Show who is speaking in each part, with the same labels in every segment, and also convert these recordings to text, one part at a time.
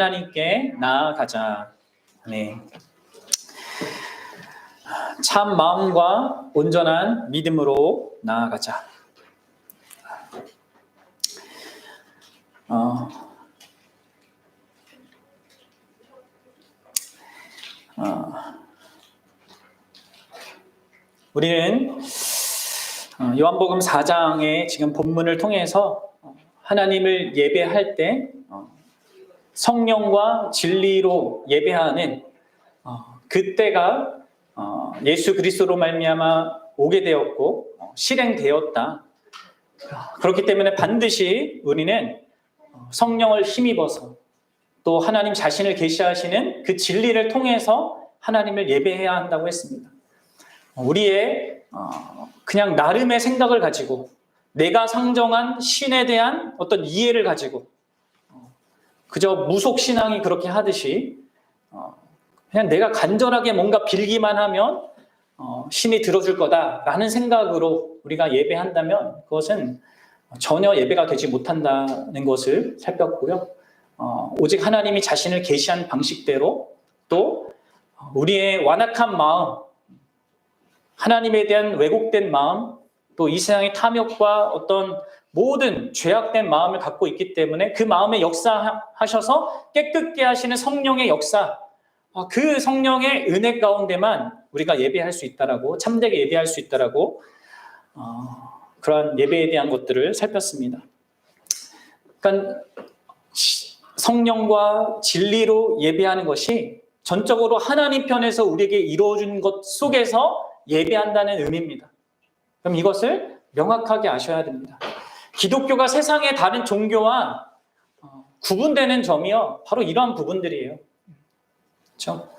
Speaker 1: 하나님께 나아가자. 네. 참 마음과 온전한 믿음으로 나아가자. 우리는 요한복음 4장의 지금 본문을 통해서 하나님을 예배할 때 성령과 진리로 예배하는 그때가 예수 그리스도로 말미암아 오게 되었고 실행되었다. 그렇기 때문에 반드시 우리는 성령을 힘입어서 또 하나님 자신을 계시하시는 그 진리를 통해서 하나님을 예배해야 한다고 했습니다. 우리의 그냥 나름의 생각을 가지고 내가 상정한 신에 대한 어떤 이해를 가지고 그저 무속신앙이 그렇게 하듯이 그냥 내가 간절하게 뭔가 빌기만 하면 신이 들어줄 거다라는 생각으로 우리가 예배한다면 그것은 전혀 예배가 되지 못한다는 것을 살폈고요. 오직 하나님이 자신을 계시한 방식대로 또 우리의 완악한 마음, 하나님에 대한 왜곡된 마음, 또 이 세상의 탐욕과 어떤 모든 죄악된 마음을 갖고 있기 때문에 그 마음에 역사하셔서 깨끗게 하시는 성령의 역사, 그 성령의 은혜 가운데만 우리가 예배할 수 있다라고, 참되게 예배할 수 있다라고 그러한 예배에 대한 것들을 살폈습니다. 그러니까 성령과 진리로 예배하는 것이 전적으로 하나님 편에서 우리에게 이루어진 것 속에서 예배한다는 의미입니다. 그럼 이것을 명확하게 아셔야 됩니다. 기독교가 세상의 다른 종교와 구분되는 점이요, 바로 이러한 부분들이에요. 그렇죠?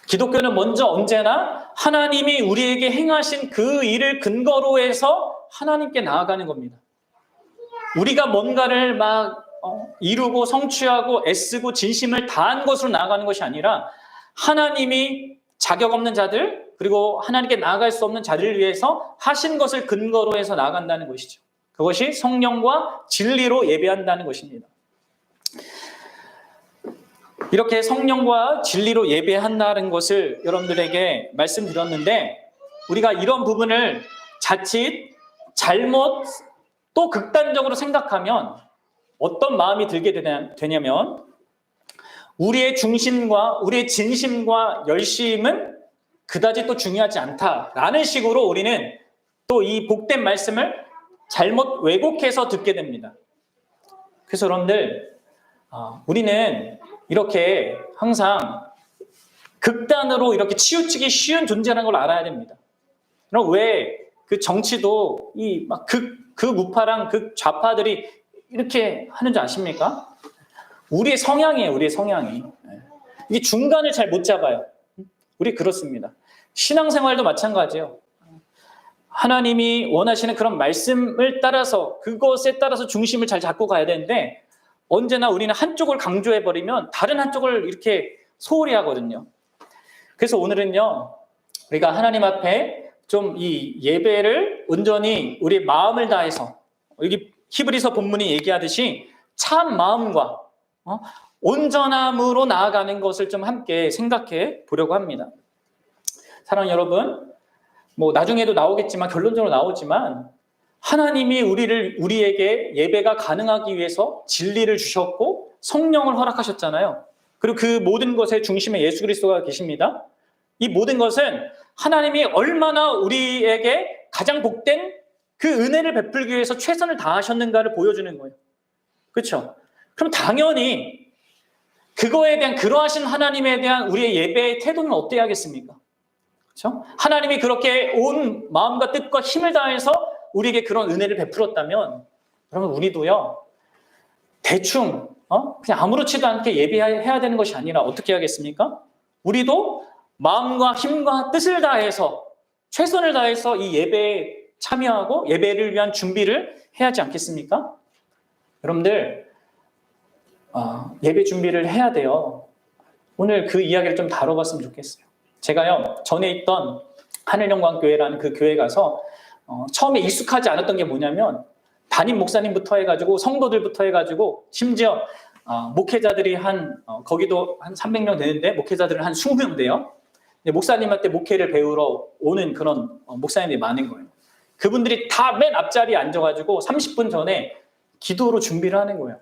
Speaker 1: 기독교는 먼저 언제나 하나님이 우리에게 행하신 그 일을 근거로 해서 하나님께 나아가는 겁니다. 우리가 뭔가를 막 이루고 성취하고 애쓰고 진심을 다한 것으로 나아가는 것이 아니라 하나님이 자격 없는 자들 그리고 하나님께 나아갈 수 없는 자들을 위해서 하신 것을 근거로 해서 나아간다는 것이죠. 그것이 성령과 진리로 예배한다는 것입니다. 이렇게 성령과 진리로 예배한다는 것을 여러분들에게 말씀드렸는데 우리가 이런 부분을 자칫 잘못 또 극단적으로 생각하면 어떤 마음이 들게 되냐면 우리의 중심과 우리의 진심과 열심은 그다지 또 중요하지 않다라는 식으로 우리는 또 이 복된 말씀을 잘못 왜곡해서 듣게 됩니다. 그래서 여러분들 우리는 이렇게 항상 극단으로 이렇게 치우치기 쉬운 존재라는 걸 알아야 됩니다. 그럼 왜 그 정치도 이 막 극우파랑 극좌파들이 이렇게 하는 줄 아십니까? 우리의 성향이에요, 우리의 성향이. 이게 중간을 잘 못 잡아요. 우리 그렇습니다. 신앙생활도 마찬가지예요. 하나님이 원하시는 그런 말씀을 따라서 그것에 따라서 중심을 잘 잡고 가야 되는데 언제나 우리는 한쪽을 강조해버리면 다른 한쪽을 이렇게 소홀히 하거든요. 그래서 오늘은요, 우리가 하나님 앞에 좀 이 예배를 온전히 우리의 마음을 다해서 여기 히브리서 본문이 얘기하듯이 참 마음과 온전함으로 나아가는 것을 좀 함께 생각해 보려고 합니다. 사랑하는 여러분, 뭐 나중에도 나오겠지만 결론적으로 나오지만 하나님이 우리에게 예배가 가능하기 위해서 진리를 주셨고 성령을 허락하셨잖아요. 그리고 그 모든 것의 중심에 예수 그리스도가 계십니다. 이 모든 것은 하나님이 얼마나 우리에게 가장 복된 그 은혜를 베풀기 위해서 최선을 다하셨는가를 보여주는 거예요. 그렇죠? 그럼 당연히 그거에 대한 그러하신 하나님에 대한 우리의 예배의 태도는 어때야겠습니까? 그렇죠? 하나님이 그렇게 온 마음과 뜻과 힘을 다해서 우리에게 그런 은혜를 베풀었다면 그러면 우리도요 대충 그냥 아무렇지도 않게 예배해야 되는 것이 아니라 어떻게 해야겠습니까? 우리도 마음과 힘과 뜻을 다해서 최선을 다해서 이 예배에 참여하고 예배를 위한 준비를 해야 하지 않겠습니까? 여러분들 예배 준비를 해야 돼요. 오늘 그 이야기를 좀 다뤄봤으면 좋겠어요. 제가요 전에 있던 하늘영광교회라는 그 교회 가서 처음에 익숙하지 않았던 게 뭐냐면 담임 목사님부터 해가지고 성도들부터 해가지고 심지어 목회자들이 거기도 한 300명 되는데 목회자들은 한 20명 돼요. 목사님한테 목회를 배우러 오는 그런 목사님들이 많은 거예요. 그분들이 다 맨 앞자리에 앉아가지고 30분 전에 기도로 준비를 하는 거예요.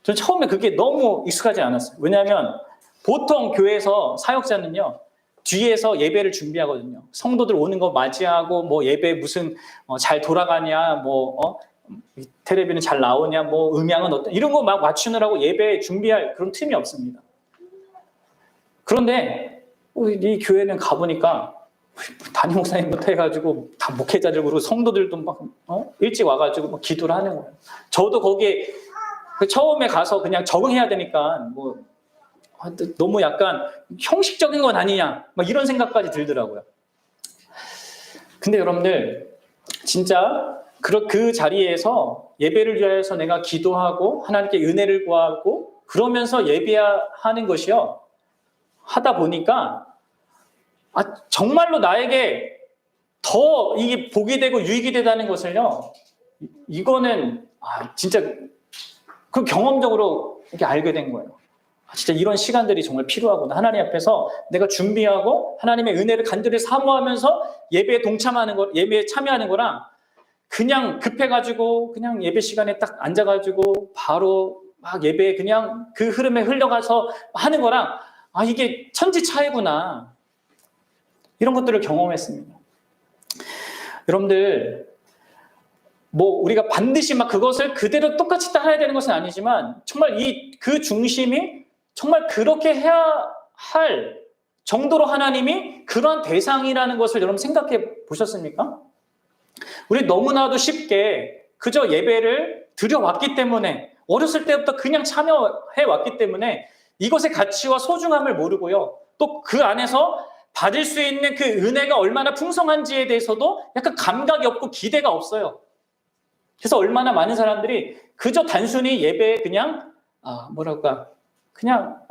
Speaker 1: 전 처음에 그게 너무 익숙하지 않았어요. 왜냐하면 보통 교회에서 사역자는요, 뒤에서 예배를 준비하거든요. 성도들 오는 거 맞이하고, 뭐 예배 무슨 잘 돌아가냐, 텔레비는 잘 나오냐, 뭐 음향은 어떤, 이런 거 막 맞추느라고 예배 준비할 그런 틈이 없습니다. 그런데 이 교회는 가보니까 담임 목사님부터 해가지고 다 목회자들 그리고 성도들도 막 일찍 와가지고 막 기도를 하는 거예요. 저도 거기에 처음에 가서 그냥 적응해야 되니까 너무 약간 형식적인 건 아니냐 막 이런 생각까지 들더라고요. 근데 여러분들 진짜 그 자리에서 예배를 위해서 내가 기도하고 하나님께 은혜를 구하고 그러면서 예배하는 것이요, 하다 보니까 정말로 나에게 더 이게 복이 되고 유익이 되다는 것을요, 이거는 진짜 그 경험적으로 이렇게 알게 된 거예요. 진짜 이런 시간들이 정말 필요하구나. 하나님 앞에서 내가 준비하고 하나님의 은혜를 간절히 사모하면서 예배에 동참하는 거, 예배에 참여하는 거랑 그냥 급해가지고 그냥 예배 시간에 딱 앉아가지고 바로 막 예배에 그냥 그 흐름에 흘러가서 하는 거랑 이게 천지 차이구나. 이런 것들을 경험했습니다. 여러분들 우리가 반드시 막 그것을 그대로 똑같이 따라야 되는 것은 아니지만 정말 그 중심이 정말 그렇게 해야 할 정도로 하나님이 그런 대상이라는 것을 여러분 생각해 보셨습니까? 우리 너무나도 쉽게 그저 예배를 드려왔기 때문에 어렸을 때부터 그냥 참여해 왔기 때문에 이것의 가치와 소중함을 모르고요. 또 그 안에서 받을 수 있는 그 은혜가 얼마나 풍성한지에 대해서도 약간 감각이 없고 기대가 없어요. 그래서 얼마나 많은 사람들이 그저 단순히 예배에 그냥 그냥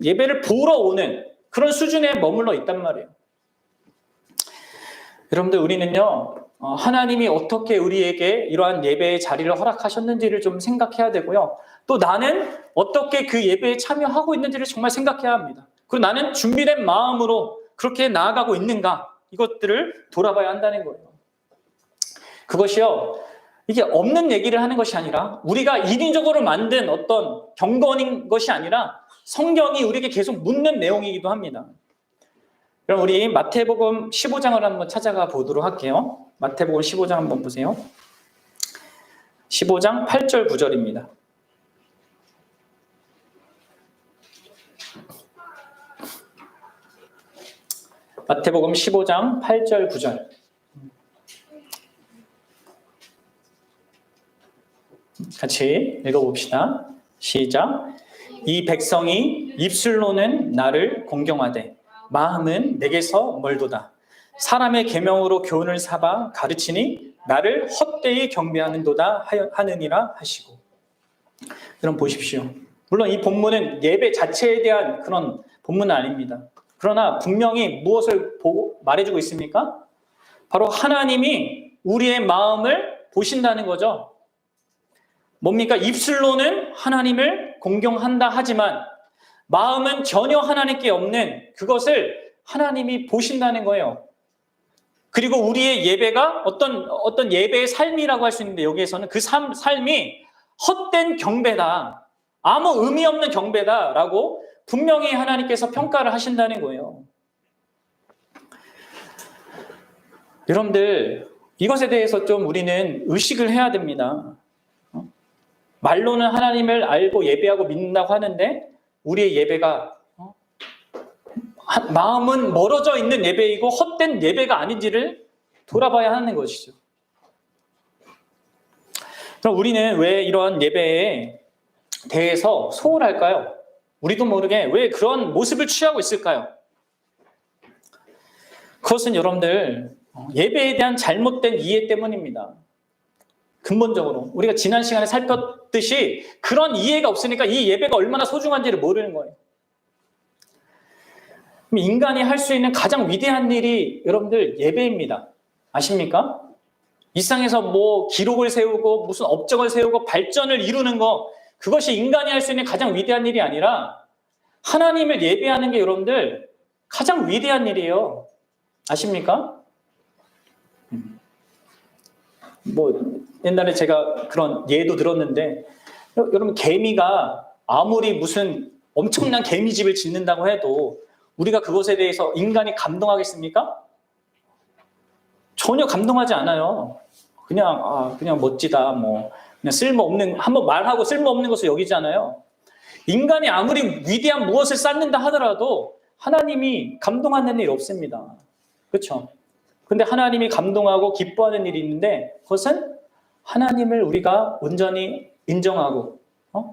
Speaker 1: 예배를 보러 오는 그런 수준에 머물러 있단 말이에요. 여러분들 우리는요, 하나님이 어떻게 우리에게 이러한 예배의 자리를 허락하셨는지를 좀 생각해야 되고요. 또 나는 어떻게 그 예배에 참여하고 있는지를 정말 생각해야 합니다. 그리고 나는 준비된 마음으로 그렇게 나아가고 있는가, 이것들을 돌아봐야 한다는 거예요. 그것이요, 이게 없는 얘기를 하는 것이 아니라 우리가 인위적으로 만든 어떤 경건인 것이 아니라 성경이 우리에게 계속 묻는 내용이기도 합니다. 그럼 우리 마태복음 15장을 한번 찾아가 보도록 할게요. 마태복음 15장 한번 보세요. 15장 8절 9절입니다. 마태복음 15장 8절 9절. 같이 읽어봅시다. 시작. 이 백성이 입술로는 나를 공경하되 마음은 내게서 멀도다. 사람의 계명으로 교훈을 삼아 가르치니 나를 헛되이 경배하는도다 하느니라 하시고. 여러분 보십시오. 물론 이 본문은 예배 자체에 대한 그런 본문은 아닙니다. 그러나 분명히 무엇을 말해주고 있습니까? 바로 하나님이 우리의 마음을 보신다는 거죠. 뭡니까? 입술로는 하나님을 공경한다 하지만 마음은 전혀 하나님께 없는 그것을 하나님이 보신다는 거예요. 그리고 우리의 예배가 어떤 예배의 삶이라고 할 수 있는데 여기에서는 그 삶이 헛된 경배다, 아무 의미 없는 경배다라고 분명히 하나님께서 평가를 하신다는 거예요. 여러분들 이것에 대해서 좀 우리는 의식을 해야 됩니다. 말로는 하나님을 알고 예배하고 믿는다고 하는데 우리의 예배가 마음은 멀어져 있는 예배이고 헛된 예배가 아닌지를 돌아봐야 하는 것이죠. 그럼 우리는 왜 이러한 예배에 대해서 소홀할까요? 우리도 모르게 왜 그런 모습을 취하고 있을까요? 그것은 여러분들 예배에 대한 잘못된 이해 때문입니다. 근본적으로 우리가 지난 시간에 살폈듯이 그런 이해가 없으니까 이 예배가 얼마나 소중한지를 모르는 거예요. 인간이 할 수 있는 가장 위대한 일이 여러분들 예배입니다. 아십니까? 이 세상에서 기록을 세우고 무슨 업적을 세우고 발전을 이루는 거, 그것이 인간이 할 수 있는 가장 위대한 일이 아니라 하나님을 예배하는 게 여러분들 가장 위대한 일이에요. 아십니까? 뭐 옛날에 제가 그런 예도 들었는데 여러분 개미가 아무리 무슨 엄청난 개미집을 짓는다고 해도 우리가 그것에 대해서 인간이 감동하겠습니까? 전혀 감동하지 않아요. 그냥 멋지다, 뭐 그냥 쓸모없는, 한번 말하고 쓸모없는 것을 여기잖아요. 인간이 아무리 위대한 무엇을 쌓는다 하더라도 하나님이 감동하는 일 없습니다. 그렇죠? 근데 하나님이 감동하고 기뻐하는 일이 있는데 그것은 하나님을 우리가 온전히 인정하고,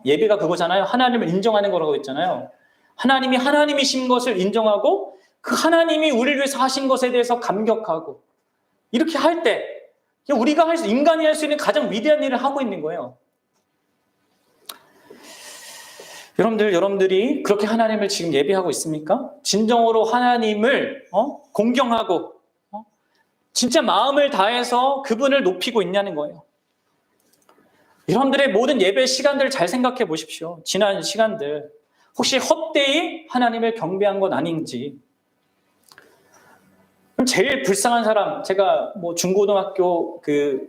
Speaker 1: 예배가 그거잖아요. 하나님을 인정하는 거라고 했잖아요. 하나님이 하나님이신 것을 인정하고 그 하나님이 우리를 위해서 하신 것에 대해서 감격하고, 이렇게 할 때 우리가 인간이 할 수 있는 가장 위대한 일을 하고 있는 거예요. 여러분들이 그렇게 하나님을 지금 예배하고 있습니까? 진정으로 하나님을 공경하고 진짜 마음을 다해서 그분을 높이고 있냐는 거예요. 여러분들의 모든 예배 시간들을 잘 생각해 보십시오. 지난 시간들 혹시 헛되이 하나님을 경배한 건 아닌지. 그럼 제일 불쌍한 사람, 제가 뭐 중고등학교를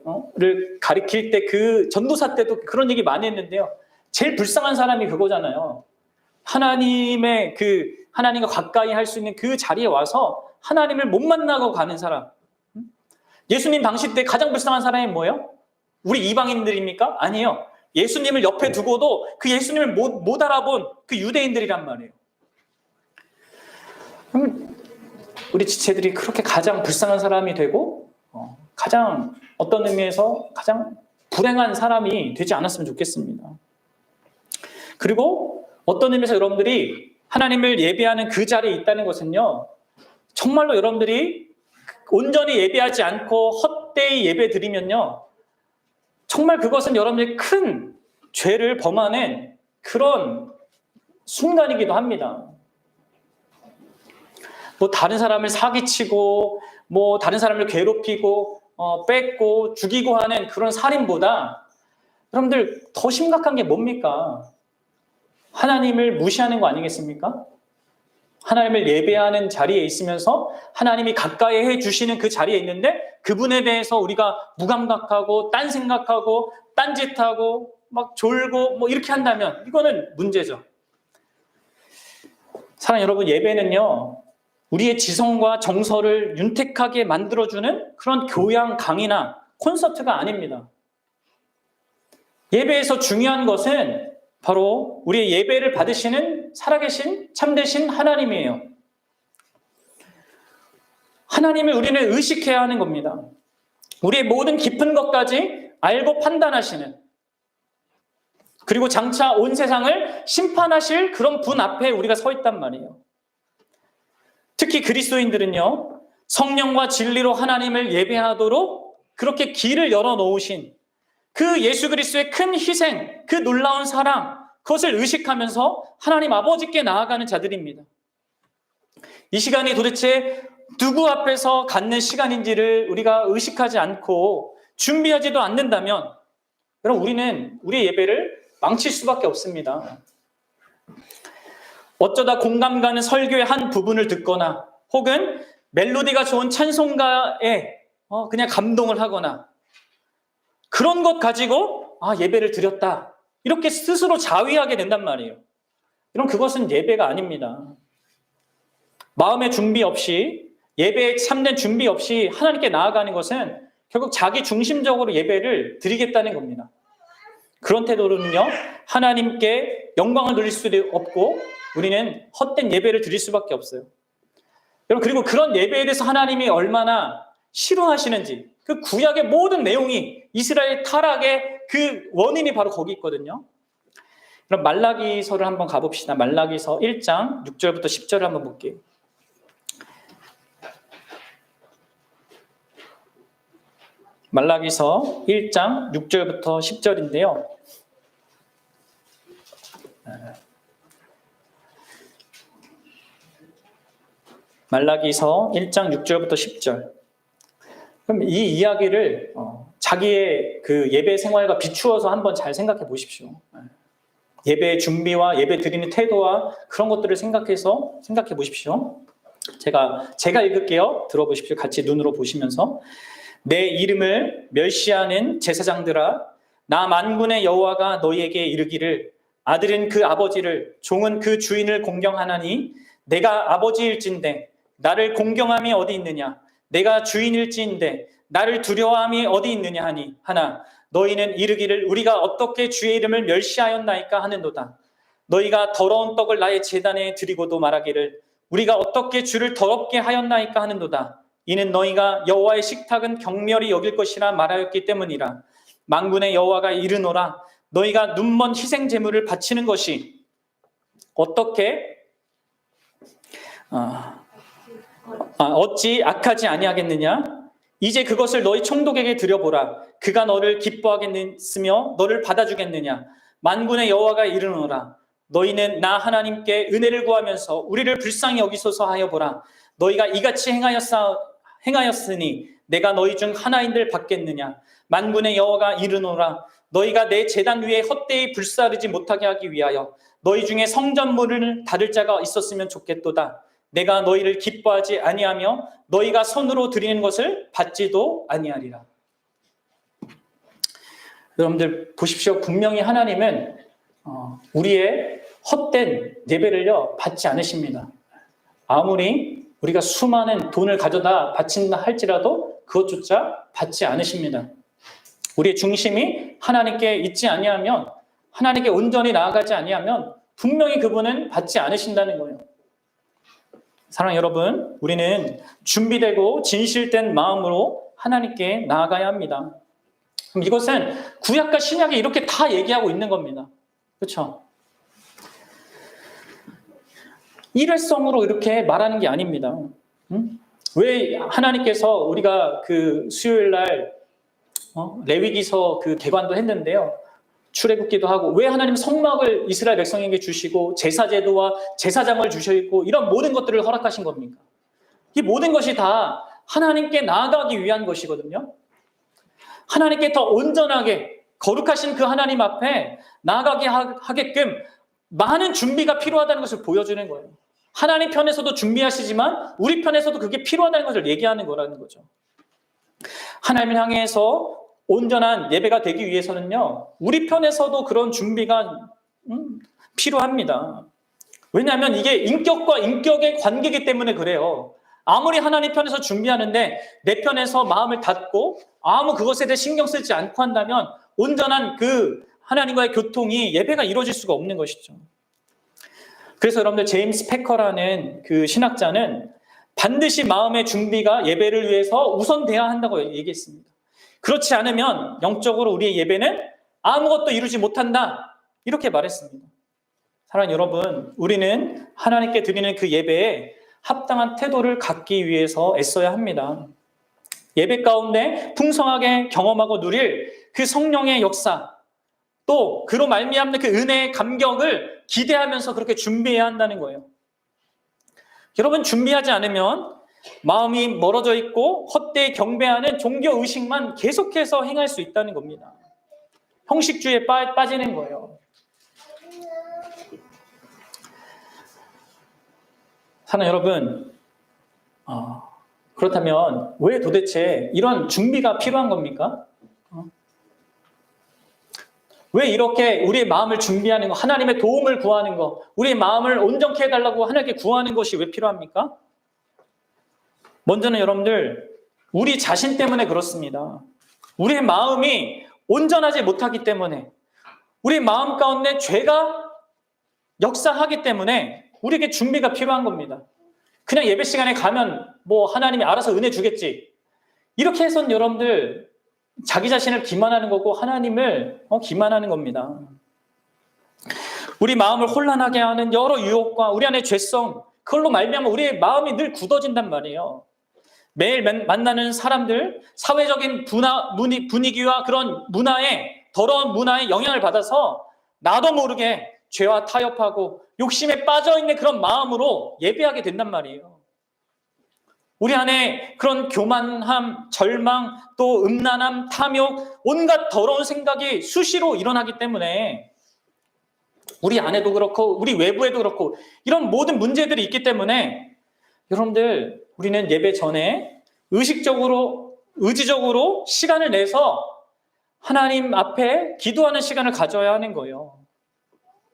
Speaker 1: 가리킬 때 그 전도사 때도 그런 얘기 많이 했는데요. 제일 불쌍한 사람이 그거잖아요. 하나님과 가까이 할 수 있는 그 자리에 와서 하나님을 못 만나고 가는 사람. 예수님 당시 때 가장 불쌍한 사람이 뭐예요? 우리 이방인들입니까? 아니에요. 예수님을 옆에 두고도 그 예수님을 못 알아본 그 유대인들이란 말이에요. 그럼 우리 지체들이 그렇게 가장 불쌍한 사람이 되고 가장 어떤 의미에서 가장 불행한 사람이 되지 않았으면 좋겠습니다. 그리고 어떤 의미에서 여러분들이 하나님을 예배하는 그 자리에 있다는 것은요, 정말로 여러분들이 온전히 예배하지 않고 헛되이 예배 드리면요, 정말 그것은 여러분들이 큰 죄를 범하는 그런 순간이기도 합니다. 뭐 다른 사람을 사기치고 뭐 다른 사람을 괴롭히고 뺏고 죽이고 하는 그런 살인보다 여러분들 더 심각한 게 뭡니까? 하나님을 무시하는 거 아니겠습니까? 하나님을 예배하는 자리에 있으면서 하나님이 가까이 해주시는 그 자리에 있는데 그분에 대해서 우리가 무감각하고 딴 생각하고 딴짓하고 막 졸고 뭐 이렇게 한다면 이거는 문제죠. 사랑하는 여러분, 예배는요, 우리의 지성과 정서를 윤택하게 만들어주는 그런 교양 강의나 콘서트가 아닙니다. 예배에서 중요한 것은 바로 우리의 예배를 받으시는 살아계신 참되신 하나님이에요. 하나님을 우리는 의식해야 하는 겁니다. 우리의 모든 깊은 것까지 알고 판단하시는, 그리고 장차 온 세상을 심판하실 그런 분 앞에 우리가 서 있단 말이에요. 특히 그리스도인들은요, 성령과 진리로 하나님을 예배하도록 그렇게 길을 열어놓으신 그 예수 그리스도의 큰 희생, 그 놀라운 사랑, 그것을 의식하면서 하나님 아버지께 나아가는 자들입니다. 이 시간이 도대체 누구 앞에서 갖는 시간인지를 우리가 의식하지 않고 준비하지도 않는다면 여러분, 우리는 우리의 예배를 망칠 수밖에 없습니다. 어쩌다 공감 가는 설교의 한 부분을 듣거나 혹은 멜로디가 좋은 찬송가에 그냥 감동을 하거나 그런 것 가지고 예배를 드렸다, 이렇게 스스로 자위하게 된단 말이에요. 그럼 그것은 예배가 아닙니다. 마음의 준비 없이, 예배에 참된 준비 없이 하나님께 나아가는 것은 결국 자기 중심적으로 예배를 드리겠다는 겁니다. 그런 태도로는요, 하나님께 영광을 돌릴 수도 없고 우리는 헛된 예배를 드릴 수밖에 없어요. 여러분, 그리고 그런 예배에 대해서 하나님이 얼마나 싫어하시는지, 그 구약의 모든 내용이 이스라엘 타락의 그 원인이 바로 거기 있거든요. 그럼 말라기서를 한번 가봅시다. 말라기서 1장 6절부터 10절을 한번 볼게요. 말라기서 1장 6절부터 10절인데요. 말라기서 1장 6절부터 10절. 그럼 이 이야기를 자기의 그 예배 생활과 비추어서 한번 잘 생각해 보십시오. 예배 준비와 예배 드리는 태도와 그런 것들을 생각해 보십시오. 제가 읽을게요. 들어보십시오. 같이 눈으로 보시면서. 내 이름을 멸시하는 제사장들아, 나 만군의 여호와가 너희에게 이르기를 아들은 그 아버지를, 종은 그 주인을 공경하나니 내가 아버지일진데 나를 공경함이 어디 있느냐? 내가 주인일진데 나를 두려워함이 어디 있느냐 하나 너희는 이르기를 우리가 어떻게 주의 이름을 멸시하였나이까 하는도다. 너희가 더러운 떡을 나의 제단에 드리고도 말하기를 우리가 어떻게 주를 더럽게 하였나이까 하는도다. 이는 너희가 여호와의 식탁은 경멸히 여길 것이라 말하였기 때문이라. 만군의 여호와가 이르노라. 너희가 눈먼 희생 제물을 바치는 것이 어떻게 어찌 악하지 아니하겠느냐? 이제 그것을 너희 총독에게 드려보라. 그가 너를 기뻐하겠으며 너를 받아주겠느냐? 만군의 여호와가 이르노라. 너희는 나 하나님께 은혜를 구하면서 우리를 불쌍히 여기소서 하여 보라. 너희가 이같이 행하였으니 내가 너희 중 하나인들 받겠느냐? 만군의 여호와가 이르노라. 너희가 내 제단 위에 헛되이 불사르지 못하게 하기 위하여 너희 중에 성전물을 다룰 자가 있었으면 좋겠도다. 내가 너희를 기뻐하지 아니하며 너희가 손으로 드리는 것을 받지도 아니하리라. 여러분들 보십시오. 분명히 하나님은 우리의 헛된 예배를요 받지 않으십니다. 아무리 우리가 수많은 돈을 가져다 바친다 할지라도 그것조차 받지 않으십니다. 우리의 중심이 하나님께 있지 아니하면, 하나님께 온전히 나아가지 아니하면 분명히 그분은 받지 않으신다는 거예요. 사랑하는 여러분, 우리는 준비되고 진실된 마음으로 하나님께 나아가야 합니다. 그럼 이것은 구약과 신약에 이렇게 다 얘기하고 있는 겁니다. 그렇죠? 일회성으로 이렇게 말하는 게 아닙니다. 왜 하나님께서 우리가 그 수요일 날 레위기서 그 개관도 했는데요. 출애굽기도 하고 왜 하나님 성막을 이스라엘 백성에게 주시고 제사제도와 제사장을 주시고 이런 모든 것들을 허락하신 겁니까? 이 모든 것이 다 하나님께 나아가기 위한 것이거든요. 하나님께 더 온전하게 거룩하신 그 하나님 앞에 나아가게 하게끔 많은 준비가 필요하다는 것을 보여주는 거예요. 하나님 편에서도 준비하시지만 우리 편에서도 그게 필요하다는 것을 얘기하는 거라는 거죠. 하나님을 향해서 온전한 예배가 되기 위해서는요, 우리 편에서도 그런 준비가 필요합니다. 왜냐하면 이게 인격과 인격의 관계이기 때문에 그래요. 아무리 하나님 편에서 준비하는데 내 편에서 마음을 닫고 아무 그것에 대해 신경 쓰지 않고 한다면 온전한 그 하나님과의 교통이 예배가 이루어질 수가 없는 것이죠. 그래서 여러분들 제임스 패커라는 그 신학자는 반드시 마음의 준비가 예배를 위해서 우선돼야 한다고 얘기했습니다. 그렇지 않으면 영적으로 우리의 예배는 아무것도 이루지 못한다. 이렇게 말했습니다. 사랑하는 여러분, 우리는 하나님께 드리는 그 예배에 합당한 태도를 갖기 위해서 애써야 합니다. 예배 가운데 풍성하게 경험하고 누릴 그 성령의 역사, 또 그로 말미암는 그 은혜의 감격을 기대하면서 그렇게 준비해야 한다는 거예요. 여러분, 준비하지 않으면 마음이 멀어져 있고 헛되이 경배하는 종교의식만 계속해서 행할 수 있다는 겁니다. 형식주의에 빠지는 거예요. 사랑하는 여러분, 그렇다면 왜 도대체 이런 준비가 필요한 겁니까? 왜 이렇게 우리의 마음을 준비하는 거, 하나님의 도움을 구하는 거, 우리의 마음을 온전케 해달라고 하나님께 구하는 것이 왜 필요합니까? 먼저는 여러분들, 우리 자신 때문에 그렇습니다. 우리의 마음이 온전하지 못하기 때문에, 우리의 마음 가운데 죄가 역사하기 때문에 우리에게 준비가 필요한 겁니다. 그냥 예배 시간에 가면 뭐 하나님이 알아서 은혜 주겠지. 이렇게 해서는 여러분들 자기 자신을 기만하는 거고 하나님을 기만하는 겁니다. 우리 마음을 혼란하게 하는 여러 유혹과 우리 안의 죄성, 그걸로 말미암아 우리의 마음이 늘 굳어진단 말이에요. 매일 만나는 사람들, 사회적인 분위기와 그런 문화에, 더러운 문화에 영향을 받아서 나도 모르게 죄와 타협하고 욕심에 빠져있는 그런 마음으로 예배하게 된단 말이에요. 우리 안에 그런 교만함, 절망, 또 음란함, 탐욕, 온갖 더러운 생각이 수시로 일어나기 때문에 우리 안에도 그렇고 우리 외부에도 그렇고 이런 모든 문제들이 있기 때문에 여러분들 우리는 예배 전에 의지적으로 시간을 내서 하나님 앞에 기도하는 시간을 가져야 하는 거예요.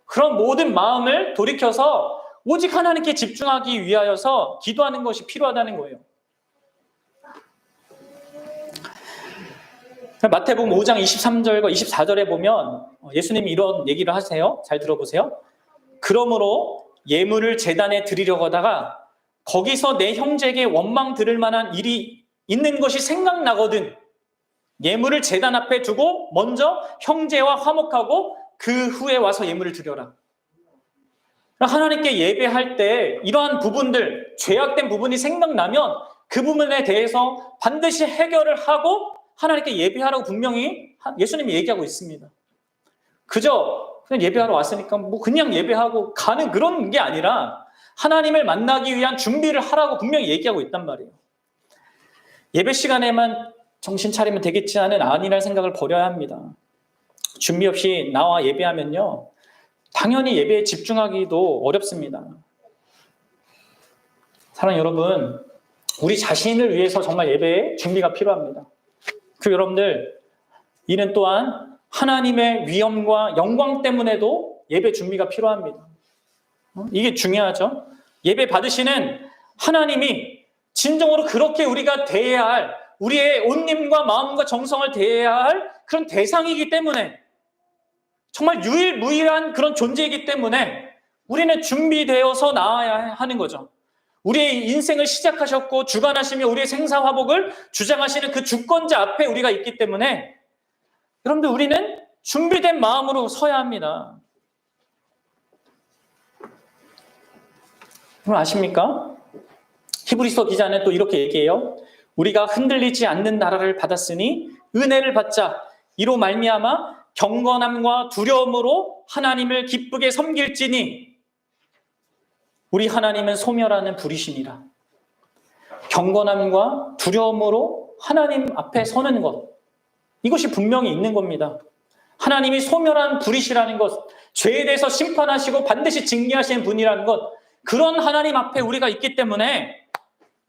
Speaker 1: 그런 모든 마음을 돌이켜서 오직 하나님께 집중하기 위하여서 기도하는 것이 필요하다는 거예요. 마태복음 5장 23절과 24절에 보면 예수님이 이런 얘기를 하세요. 잘 들어보세요. 그러므로 예물을 제단에 드리려고 하다가 거기서 내 형제에게 원망 들을 만한 일이 있는 것이 생각나거든 예물을 제단 앞에 두고 먼저 형제와 화목하고 그 후에 와서 예물을 드려라. 하나님께 예배할 때 이러한 부분들, 죄악된 부분이 생각나면 그 부분에 대해서 반드시 해결을 하고 하나님께 예배하라고 분명히 예수님이 얘기하고 있습니다. 그저 그냥 예배하러 왔으니까 뭐 그냥 예배하고 가는 그런 게 아니라 하나님을 만나기 위한 준비를 하라고 분명히 얘기하고 있단 말이에요. 예배 시간에만 정신 차리면 되겠지 하는 아니라는 생각을 버려야 합니다. 준비 없이 나와 예배하면요, 당연히 예배에 집중하기도 어렵습니다. 사랑하는 여러분, 우리 자신을 위해서 정말 예배에 준비가 필요합니다. 그리고 여러분들, 이는 또한 하나님의 위엄과 영광 때문에도 예배 준비가 필요합니다. 이게 중요하죠. 예배 받으시는 하나님이 진정으로 그렇게 우리가 대해야 할, 우리의 온님과 마음과 정성을 대해야 할 그런 대상이기 때문에, 정말 유일무이한 그런 존재이기 때문에 우리는 준비되어서 나아야 하는 거죠. 우리의 인생을 시작하셨고 주관하시며 우리의 생사화복을 주장하시는 그 주권자 앞에 우리가 있기 때문에 여러분들, 우리는 준비된 마음으로 서야 합니다. 여러분 아십니까? 히브리서 기자는 또 이렇게 얘기해요. 우리가 흔들리지 않는 나라를 받았으니 은혜를 받자. 이로 말미암아 경건함과 두려움으로 하나님을 기쁘게 섬길지니 우리 하나님은 소멸하는 불이시니라. 경건함과 두려움으로 하나님 앞에 서는 것, 이것이 분명히 있는 겁니다. 하나님이 소멸한 불이시라는 것, 죄에 대해서 심판하시고 반드시 징계하시는 분이라는 것, 그런 하나님 앞에 우리가 있기 때문에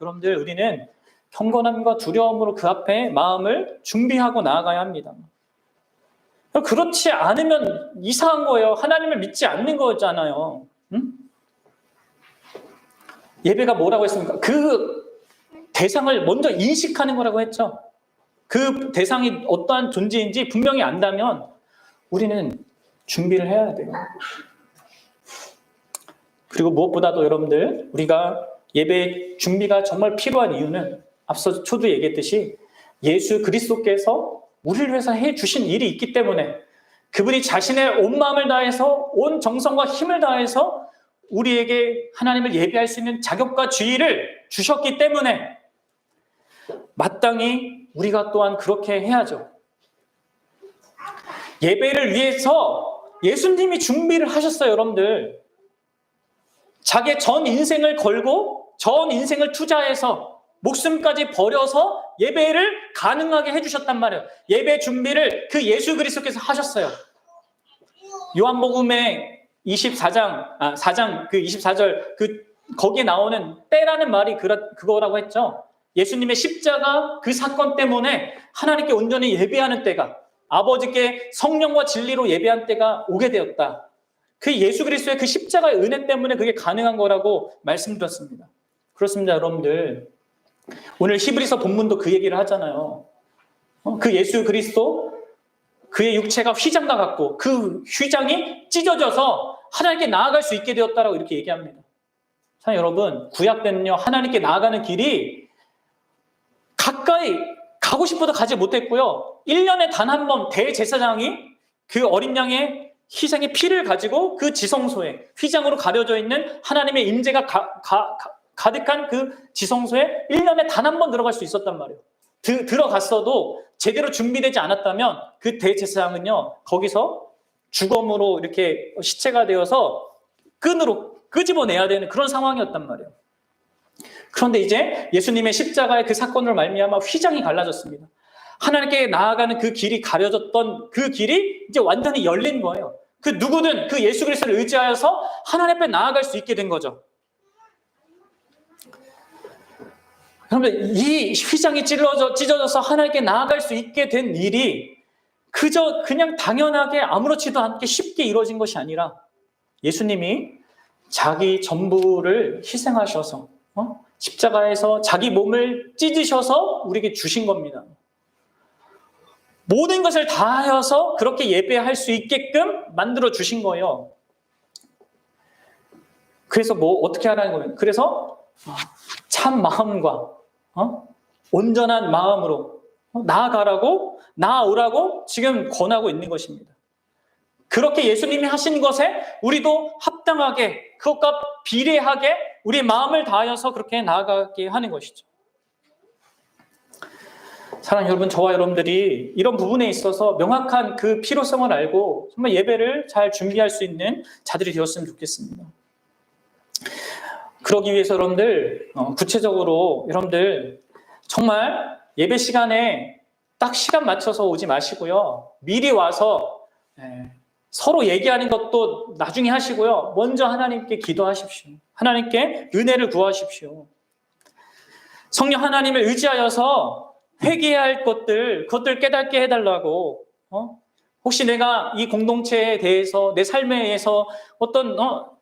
Speaker 1: 여러분들, 우리는 경건함과 두려움으로 그 앞에 마음을 준비하고 나아가야 합니다. 그렇지 않으면 이상한 거예요. 하나님을 믿지 않는 거잖아요. 응? 예배가 뭐라고 했습니까? 그 대상을 먼저 인식하는 거라고 했죠. 그 대상이 어떠한 존재인지 분명히 안다면 우리는 준비를 해야 돼요. 그리고 무엇보다도 여러분들, 우리가 예배 준비가 정말 필요한 이유는 앞서 초두 얘기했듯이 예수 그리스도께서 우리를 위해서 해주신 일이 있기 때문에, 그분이 자신의 온 마음을 다해서 온 정성과 힘을 다해서 우리에게 하나님을 예배할 수 있는 자격과 지위를 주셨기 때문에 마땅히 우리가 또한 그렇게 해야죠. 예배를 위해서 예수님이 준비를 하셨어요. 여러분들, 자기의 전 인생을 걸고 전 인생을 투자해서 목숨까지 버려서 예배를 가능하게 해주셨단 말이에요. 예배 준비를 그 예수 그리스도께서 하셨어요. 요한복음의 4장 그 24절 거기에 나오는 때라는 말이 그거라고 했죠. 예수님의 십자가 그 사건 때문에 하나님께 온전히 예배하는 때가, 아버지께 성령과 진리로 예배한 때가 오게 되었다. 그 예수 그리스도의 그 십자가의 은혜 때문에 그게 가능한 거라고 말씀드렸습니다. 그렇습니다, 여러분들. 오늘 히브리서 본문도 그 얘기를 하잖아요. 그 예수 그리스도, 그의 육체가 휘장과 같고 그 휘장이 찢어져서 하나님께 나아갈 수 있게 되었다라고 이렇게 얘기합니다. 자, 여러분, 구약 때는요, 하나님께 나아가는 길이 가까이 가고 싶어도 가지 못했고요. 1년에 단 한 번 대제사장이 그 어린 양의 희생의 피를 가지고 그 지성소에, 휘장으로 가려져 있는 하나님의 임재가 가득한 그 지성소에 1년에 단 한 번 들어갈 수 있었단 말이에요. 들어갔어도 제대로 준비되지 않았다면 그 대제사장은요, 거기서 주검으로 이렇게 시체가 되어서 끈으로 끄집어내야 되는 그런 상황이었단 말이에요. 그런데 이제 예수님의 십자가의 그 사건으로 말미암아 휘장이 갈라졌습니다. 하나님께 나아가는 그 길이 가려졌던 그 길이 이제 완전히 열린 거예요. 그 누구든 그 예수 그리스도를 의지하여서 하나님 앞에 나아갈 수 있게 된 거죠. 여러분, 이 휘장이 찢어져서 하나님께 나아갈 수 있게 된 일이 그저 그냥 당연하게 아무렇지도 않게 쉽게 이루어진 것이 아니라 예수님이 자기 전부를 희생하셔서 십자가에서 자기 몸을 찢으셔서 우리에게 주신 겁니다. 모든 것을 다하여서 그렇게 예배할 수 있게끔 만들어 주신 거예요. 그래서 어떻게 하라는 거예요? 그래서 참 마음과 온전한 마음으로 나아오라고 지금 권하고 있는 것입니다. 그렇게 예수님이 하신 것에 우리도 합당하게, 그것과 비례하게 우리 마음을 다하여서 그렇게 나아가게 하는 것이죠. 사랑하는 여러분, 저와 여러분들이 이런 부분에 있어서 명확한 그 필요성을 알고 정말 예배를 잘 준비할 수 있는 자들이 되었으면 좋겠습니다. 그러기 위해서 여러분들 구체적으로 여러분들 정말 예배 시간에 딱 시간 맞춰서 오지 마시고요. 미리 와서 서로 얘기하는 것도 나중에 하시고요. 먼저 하나님께 기도하십시오. 하나님께 은혜를 구하십시오. 성령 하나님을 의지하여서 회개해야 할 그것들 깨닫게 해달라고. 혹시 내가 이 공동체에 대해서 내 삶에 의해서 어떤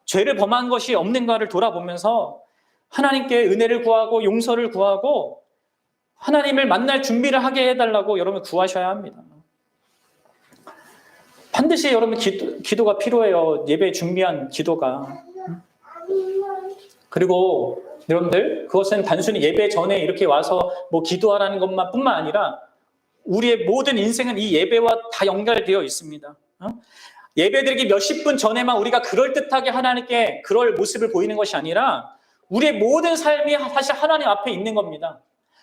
Speaker 1: 죄를 범한 것이 없는가를 돌아보면서 하나님께 은혜를 구하고 용서를 구하고 하나님을 만날 준비를 하게 해달라고 여러분 구하셔야 합니다. 반드시 여러분 기도가 필요해요. 예배 준비한 기도가. 그리고 여러분들 그것은 단순히 예배 전에 이렇게 와서 기도하라는 것만 뿐만 아니라 우리의 모든 인생은 이 예배와 다 연결되어 있습니다. 예배드리기 몇십 분 전에만 우리가 그럴듯하게 하나님께 그럴 모습을 보이는 것이 아니라 우리의 모든 삶이 사실 하나님 앞에 있는 겁니다.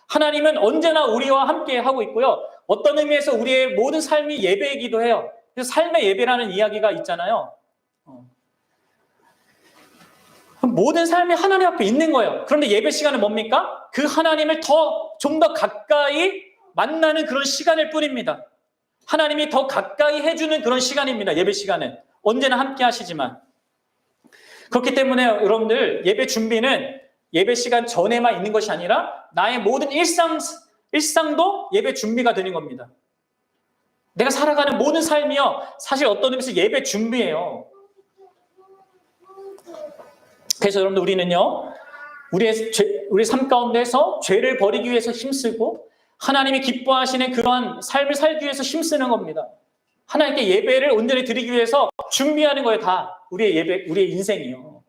Speaker 1: 하나님은 언제나 우리와 함께 하고 있고요. 어떤 의미에서 우리의 모든 삶이 예배이기도 해요. 그래서 삶의 예배라는 이야기가 있잖아요. 모든 삶이 하나님 앞에 있는 거예요. 그런데 예배 시간은 뭡니까? 그 하나님을 좀 더 가까이 만나는 그런 시간일 뿐입니다. 하나님이 더 가까이 해주는 그런 시간입니다. 예배 시간은. 언제나 함께 하시지만. 그렇기 때문에 여러분들 예배 준비는 예배 시간 전에만 있는 것이 아니라 나의 모든 일상도 예배 준비가 되는 겁니다. 내가 살아가는 모든 삶이요. 사실 어떤 의미에서 예배 준비예요. 그래서 여러분들 우리는요. 우리 삶 가운데서 죄를 버리기 위해서 힘쓰고 하나님이 기뻐하시는 그러한 삶을 살기 위해서 힘쓰는 겁니다. 하나님께 예배를 온전히 드리기 위해서 준비하는 거예요. 다 우리의 인생이요.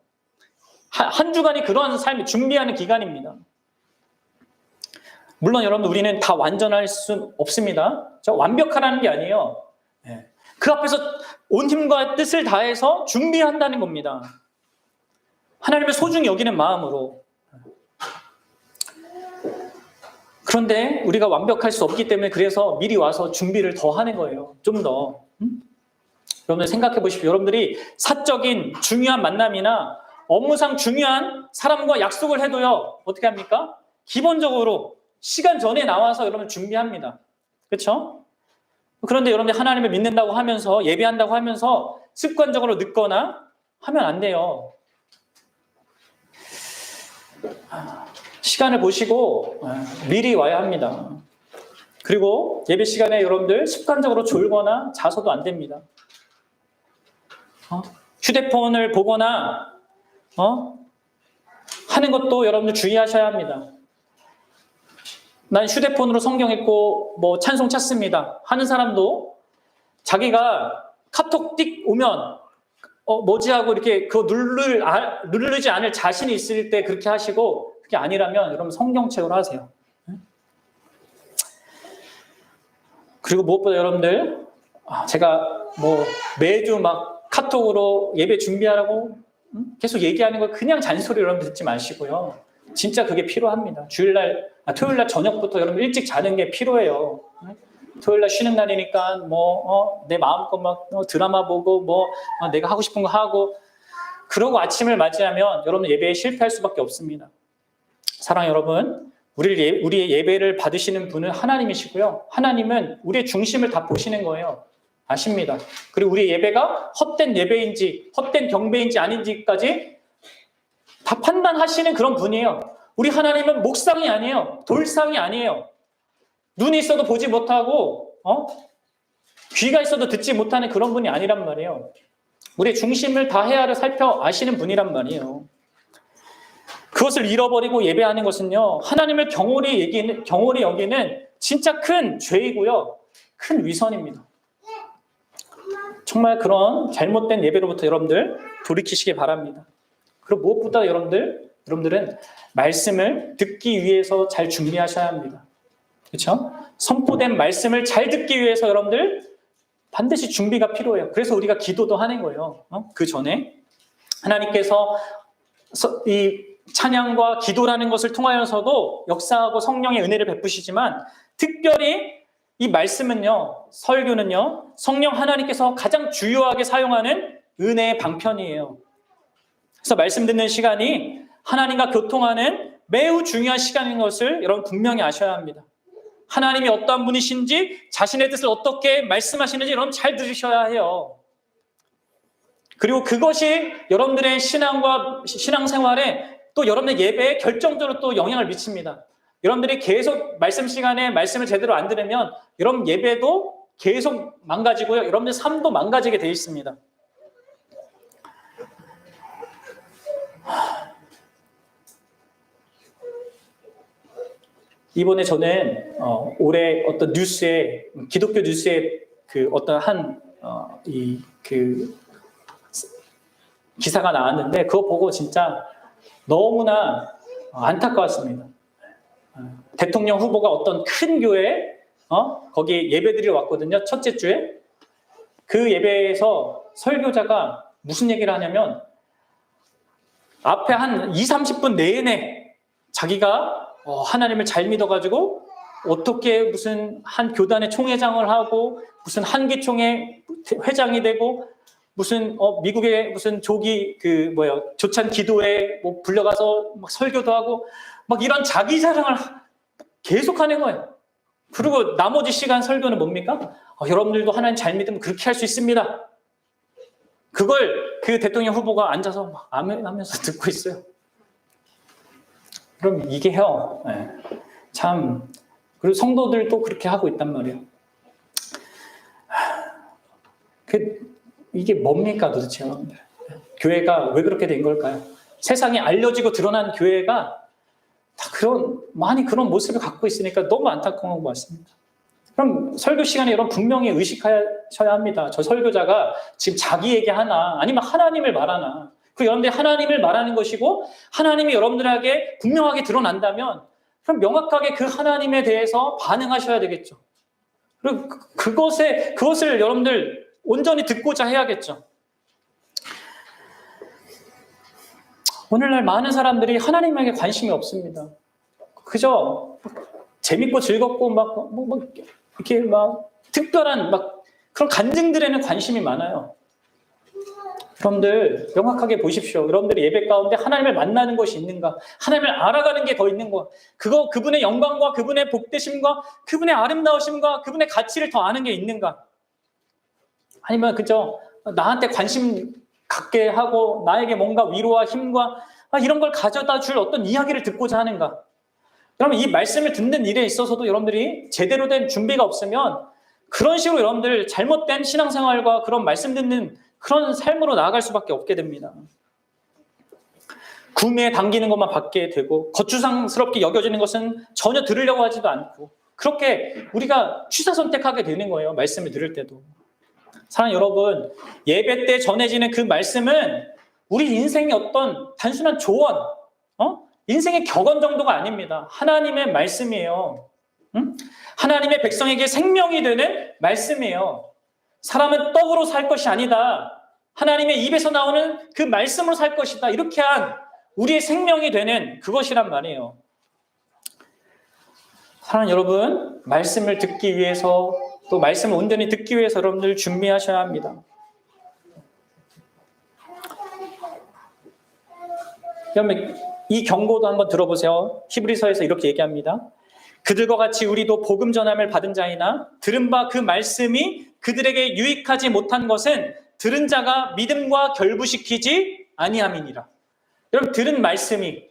Speaker 1: 한 주간이 그런 삶을 준비하는 기간입니다. 물론 여러분 우리는 다 완전할 수 없습니다. 완벽하라는 게 아니에요. 그 앞에서 온 힘과 뜻을 다해서 준비한다는 겁니다. 하나님을 소중히 여기는 마음으로. 그런데 우리가 완벽할 수 없기 때문에 그래서 미리 와서 준비를 더 하는 거예요. 좀 더. 여러분들 생각해 보십시오. 여러분들이 사적인 중요한 만남이나 업무상 중요한 사람과 약속을 해도요. 어떻게 합니까? 기본적으로 시간 전에 나와서 여러분 준비합니다. 그렇죠? 그런데 여러분들 하나님을 믿는다고 하면서 예배한다고 하면서 습관적으로 늦거나 하면 안 돼요. 시간을 보시고 미리 와야 합니다. 그리고 예배 시간에 여러분들 습관적으로 졸거나 자서도 안 됩니다. 휴대폰을 보거나 하는 것도 여러분들 주의하셔야 합니다. 난 휴대폰으로 성경 읽고 찬송 찾습니다 하는 사람도 자기가 카톡 띡 오면 뭐지 하고 이렇게 그거 누르지 않을 자신이 있을 때 그렇게 하시고 그게 아니라면 여러분 성경책으로 하세요. 그리고 무엇보다 여러분들 제가 매주 카톡으로 예배 준비하라고 계속 얘기하는 걸 그냥 잔소리 여러분 듣지 마시고요. 진짜 그게 필요합니다. 토요일날 저녁부터 여러분 일찍 자는 게 필요해요. 토요일날 쉬는 날이니까 내 마음껏 드라마 보고 내가 하고 싶은 거 하고 그러고 아침을 맞이하면 여러분 예배에 실패할 수밖에 없습니다. 사랑하는 여러분, 우리의 예배를 받으시는 분은 하나님이시고요. 하나님은 우리의 중심을 다 보시는 거예요. 아십니다. 그리고 우리 예배가 헛된 예배인지 헛된 경배인지 아닌지까지 다 판단하시는 그런 분이에요. 우리 하나님은 목상이 아니에요. 돌상이 아니에요. 눈이 있어도 보지 못하고 귀가 있어도 듣지 못하는 그런 분이 아니란 말이에요. 우리의 중심을 다 헤아려 살펴 아시는 분이란 말이에요. 그것을 잃어버리고 예배하는 것은요, 하나님을 경홀히 여기는 진짜 큰 죄이고요, 큰 위선입니다. 정말 그런 잘못된 예배로부터 여러분들 돌이키시기 바랍니다. 그리고 무엇보다 여러분들은 말씀을 듣기 위해서 잘 준비하셔야 합니다. 그렇죠? 선포된 말씀을 잘 듣기 위해서 여러분들 반드시 준비가 필요해요. 그래서 우리가 기도도 하는 거예요. 그 전에 하나님께서 이 찬양과 기도라는 것을 통하여서도 역사하고 성령의 은혜를 베푸시지만 특별히 이 말씀은요, 설교는요, 성령 하나님께서 가장 주요하게 사용하는 은혜의 방편이에요. 그래서 말씀 듣는 시간이 하나님과 교통하는 매우 중요한 시간인 것을 여러분 분명히 아셔야 합니다. 하나님이 어떠한 분이신지, 자신의 뜻을 어떻게 말씀하시는지 여러분 잘 들으셔야 해요. 그리고 그것이 여러분들의 신앙생활에 또 여러분의 예배에 결정적으로 또 영향을 미칩니다. 여러분들이 계속 말씀 시간에 말씀을 제대로 안 들으면 여러분 예배도 계속 망가지고요. 여러분들 삶도 망가지게 되어 있습니다. 이번에 저는 올해 어떤 뉴스에, 기독교 뉴스에 그 어떤 기사가 나왔는데 그거 보고 진짜 너무나 안타까웠습니다. 대통령 후보가 어떤 큰 교회에 거기 예배드리러 왔거든요. 첫째 주에. 그 예배에서 설교자가 무슨 얘기를 하냐면 앞에 한 20-30분 내내 자기가 하나님을 잘 믿어가지고 어떻게 무슨 한 교단의 총회장을 하고 무슨 한기총회 회장이 되고 무슨 미국의 무슨 조찬 기도회 뭐 불려가서 막 설교도 하고 막 이런 자기 자랑을 계속하는 거예요. 그리고 나머지 시간 설교는 뭡니까? 여러분들도 하나님 잘 믿으면 그렇게 할 수 있습니다. 그걸 그 대통령 후보가 앉아서 막 아멘하면서 듣고 있어요. 그럼 이게요, 참, 그리고 성도들도 그렇게 하고 있단 말이에요. 이게 뭡니까 도대체 여러분들? 교회가 왜 그렇게 된 걸까요? 세상에 알려지고 드러난 교회가 다 많이 그런 모습을 갖고 있으니까 너무 안타까운 것 같습니다. 그럼 설교 시간에 여러분 분명히 의식하셔야 합니다. 저 설교자가 지금 자기 얘기하나 아니면 하나님을 말하나. 그 여러분들이 하나님을 말하는 것이고 하나님이 여러분들에게 분명하게 드러난다면 그럼 명확하게 그 하나님에 대해서 반응하셔야 되겠죠. 그리고 그것을 여러분들 온전히 듣고자 해야겠죠. 오늘날 많은 사람들이 하나님에게 관심이 없습니다. 그저 재밌고 즐겁고 이렇게 특별한 그런 간증들에는 관심이 많아요. 여러분들 명확하게 보십시오. 여러분들이 예배 가운데 하나님을 만나는 것이 있는가? 하나님을 알아가는 게 더 있는가? 그분의 영광과 그분의 복되심과 그분의 아름다우심과 그분의 가치를 더 아는 게 있는가? 아니면 그저 나한테 관심 갖게 하고 나에게 뭔가 위로와 힘과 이런 걸 가져다 줄 어떤 이야기를 듣고자 하는가? 그러면 이 말씀을 듣는 일에 있어서도 여러분들이 제대로 된 준비가 없으면 그런 식으로 여러분들 잘못된 신앙생활과 그런 말씀 듣는 그런 삶으로 나아갈 수밖에 없게 됩니다. 구미에 당기는 것만 받게 되고 거추장스럽게 여겨지는 것은 전혀 들으려고 하지도 않고 그렇게 우리가 취사 선택하게 되는 거예요. 말씀을 들을 때도. 사랑하는 여러분, 예배 때 전해지는 그 말씀은 우리 인생의 어떤 단순한 조언, 인생의 격언 정도가 아닙니다. 하나님의 말씀이에요. 하나님의 백성에게 생명이 되는 말씀이에요. 사람은 떡으로 살 것이 아니다. 하나님의 입에서 나오는 그 말씀으로 살 것이다. 이렇게 한 우리의 생명이 되는 그것이란 말이에요. 사랑하는 여러분, 말씀을 듣기 위해서 또 말씀을 온전히 듣기 위해서 여러분들 준비하셔야 합니다. 그러면 이 경고도 한번 들어보세요. 히브리서에서 이렇게 얘기합니다. 그들과 같이 우리도 복음 전함을 받은 자이나 들은 바 그 말씀이 그들에게 유익하지 못한 것은 들은 자가 믿음과 결부시키지 아니함이니라. 여러분, 들은 말씀이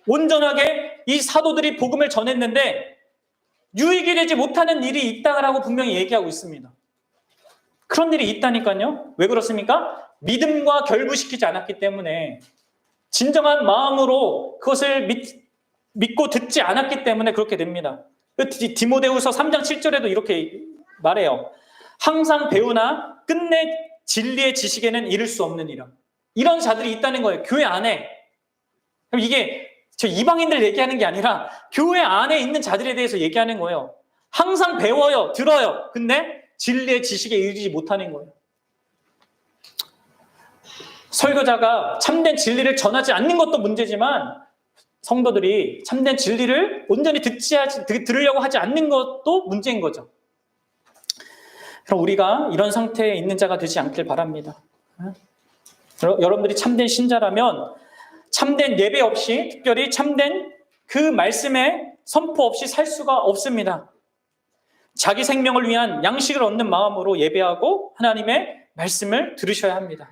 Speaker 1: 온전하게 이 사도들이 복음을 전했는데 유익이 되지 못하는 일이 있다라고 분명히 얘기하고 있습니다. 그런 일이 있다니까요. 왜 그렇습니까? 믿음과 결부시키지 않았기 때문에, 진정한 마음으로 그것을 믿고 듣지 않았기 때문에 그렇게 됩니다. 디모데후서 3장 7절에도 이렇게 말해요. 항상 배우나 끝내 진리의 지식에는 이를 수 없느니라. 이런 자들이 있다는 거예요. 교회 안에. 이게 저 이방인들 얘기하는 게 아니라 교회 안에 있는 자들에 대해서 얘기하는 거예요. 항상 배워요, 들어요. 근데 진리의 지식에 이르지 못하는 거예요. 설교자가 참된 진리를 전하지 않는 것도 문제지만 성도들이 참된 진리를 온전히 들으려고 하지 않는 것도 문제인 거죠. 그럼 우리가 이런 상태에 있는 자가 되지 않길 바랍니다. 여러분들이 참된 신자라면 참된 예배 없이, 특별히 참된 그 말씀의 선포 없이 살 수가 없습니다. 자기 생명을 위한 양식을 얻는 마음으로 예배하고 하나님의 말씀을 들으셔야 합니다.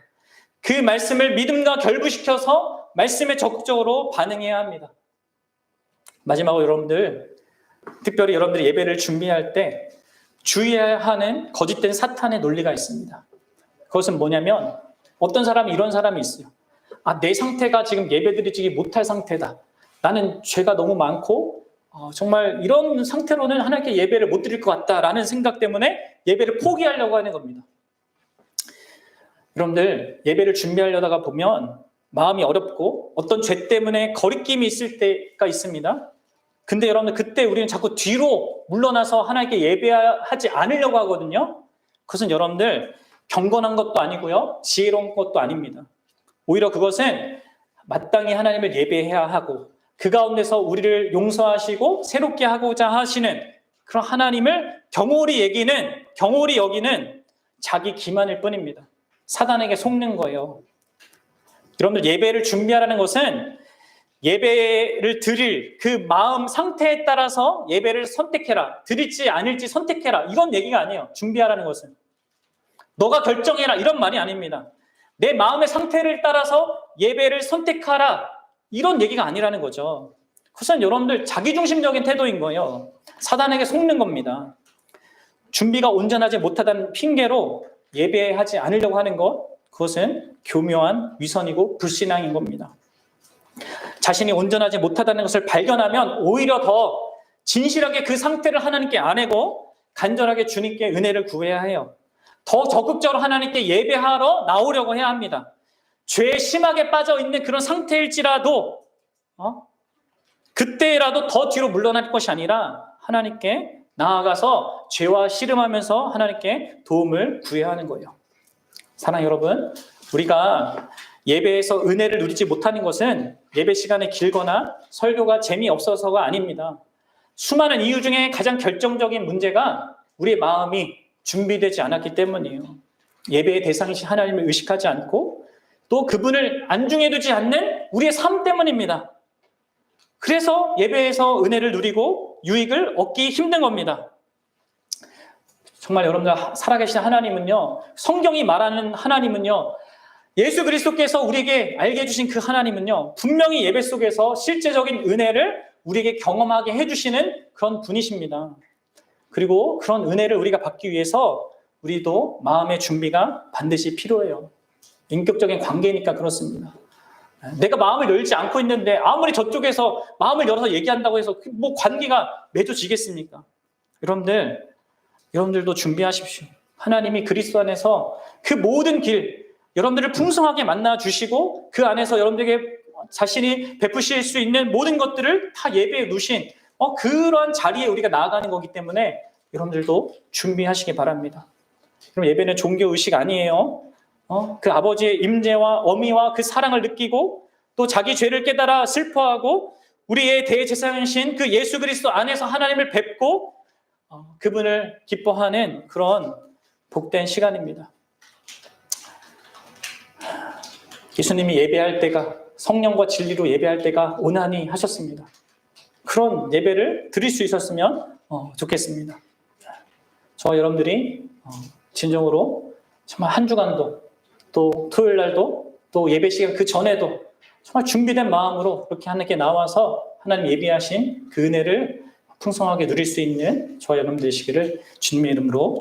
Speaker 1: 그 말씀을 믿음과 결부시켜서 말씀에 적극적으로 반응해야 합니다. 마지막으로 여러분들, 특별히 여러분들이 예배를 준비할 때 주의해야 하는 거짓된 사탄의 논리가 있습니다. 그것은 뭐냐면, 어떤 사람이 이런 사람이 있어요. 내 상태가 지금 예배드리지 못할 상태다. 나는 죄가 너무 많고 정말 이런 상태로는 하나님께 예배를 못 드릴 것 같다라는 생각 때문에 예배를 포기하려고 하는 겁니다. 여러분들, 예배를 준비하려다가 보면 마음이 어렵고 어떤 죄 때문에 거리낌이 있을 때가 있습니다. 근데 여러분들, 그때 우리는 자꾸 뒤로 물러나서 하나님께 예배하지 않으려고 하거든요. 그것은 여러분들 경건한 것도 아니고요, 지혜로운 것도 아닙니다. 오히려 그것은 마땅히 하나님을 예배해야 하고 그 가운데서 우리를 용서하시고 새롭게 하고자 하시는 그런 하나님을 경홀히 여기는 자기 기만일 뿐입니다. 사단에게 속는 거예요. 여러분들, 예배를 준비하라는 것은 예배를 드릴 그 마음 상태에 따라서 예배를 선택해라, 드릴지 아닐지 선택해라, 이런 얘기가 아니에요. 준비하라는 것은 너가 결정해라, 이런 말이 아닙니다. 내 마음의 상태를 따라서 예배를 선택하라, 이런 얘기가 아니라는 거죠. 그것은 여러분들 자기중심적인 태도인 거예요. 사단에게 속는 겁니다. 준비가 온전하지 못하다는 핑계로 예배하지 않으려고 하는 것, 그것은 교묘한 위선이고 불신앙인 겁니다. 자신이 온전하지 못하다는 것을 발견하면 오히려 더 진실하게 그 상태를 하나님께 아뢰고 간절하게 주님께 은혜를 구해야 해요. 더 적극적으로 하나님께 예배하러 나오려고 해야 합니다. 죄에 심하게 빠져 있는 그런 상태일지라도 그때라도 더 뒤로 물러날 것이 아니라 하나님께 나아가서 죄와 씨름하면서 하나님께 도움을 구해야 하는 거예요. 사랑하는 여러분, 우리가 예배에서 은혜를 누리지 못하는 것은 예배 시간이 길거나 설교가 재미없어서가 아닙니다. 수많은 이유 중에 가장 결정적인 문제가 우리의 마음이 준비되지 않았기 때문이에요. 예배의 대상이신 하나님을 의식하지 않고 또 그분을 안중에 두지 않는 우리의 삶 때문입니다. 그래서 예배에서 은혜를 누리고 유익을 얻기 힘든 겁니다. 정말 여러분들, 살아계신 하나님은요, 성경이 말하는 하나님은요, 예수 그리스도께서 우리에게 알게 해주신 그 하나님은요, 분명히 예배 속에서 실제적인 은혜를 우리에게 경험하게 해주시는 그런 분이십니다. 그리고 그런 은혜를 우리가 받기 위해서 우리도 마음의 준비가 반드시 필요해요. 인격적인 관계니까 그렇습니다. 내가 마음을 열지 않고 있는데 아무리 저쪽에서 마음을 열어서 얘기한다고 해서 뭐 관계가 맺어지겠습니까? 여러분들도 준비하십시오. 하나님이 그리스도 안에서 그 모든 길, 여러분들을 풍성하게 만나주시고 그 안에서 여러분들에게 자신이 베푸실 수 있는 모든 것들을 다 예배에 누신 그런 자리에 우리가 나아가는 거기 때문에 여러분들도 준비하시기 바랍니다. 그럼 예배는 종교의식 아니에요. 그 아버지의 임재와 어미와 그 사랑을 느끼고 또 자기 죄를 깨달아 슬퍼하고 우리의 대제사장이신 그 예수 그리스도 안에서 하나님을 뵙고 그분을 기뻐하는 그런 복된 시간입니다. 예수님이 예배할 때가, 성령과 진리로 예배할 때가 오나니 하셨습니다. 그런 예배를 드릴 수 있었으면 좋겠습니다. 저와 여러분들이 진정으로 정말 한 주간도 또 토요일 날도 또 예배 시간 그 전에도 정말 준비된 마음으로 그렇게 하나님께 나와서 하나님 예비하신 그 은혜를 풍성하게 누릴 수 있는 저와 여러분 되시기를 주님의 이름으로